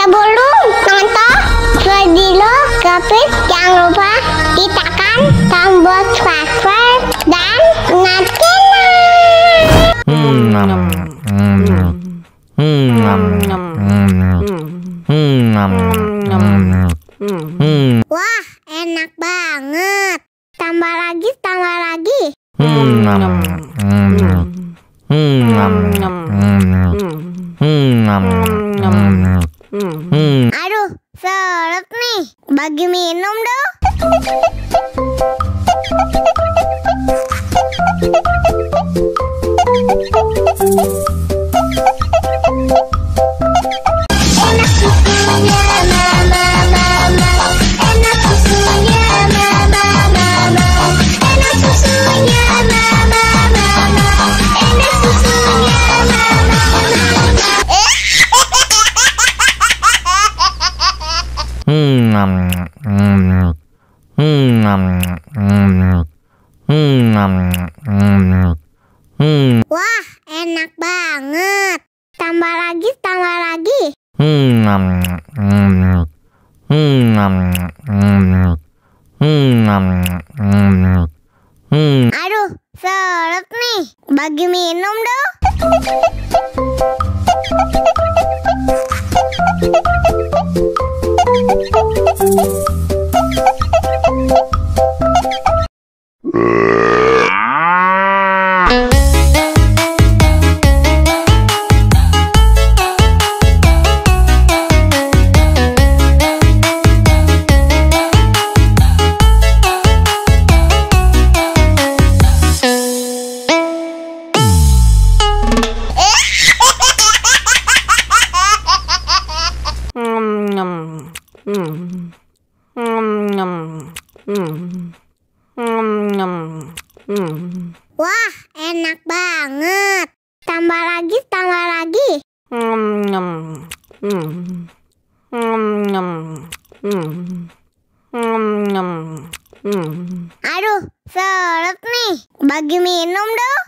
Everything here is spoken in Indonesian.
Sebelum nonton video Gapit, jangan lupa tekan tombol subscribe dan nyalakan. Wah, enak banget. Tambah lagi, tambah lagi. Aduh, seret nih. Bagi minum dong. Enak susunya mama, mama. Enak susunya mama, mama. Enak susunya mama, mama. Enak susunya mama, Wah, enak banget. Tambah lagi, tambah lagi. Aduh, seret nih. Bagi minum dong. Wah, enak banget. Tambah lagi, tambah lagi. Aduh, seret nih. Bagi minum dong.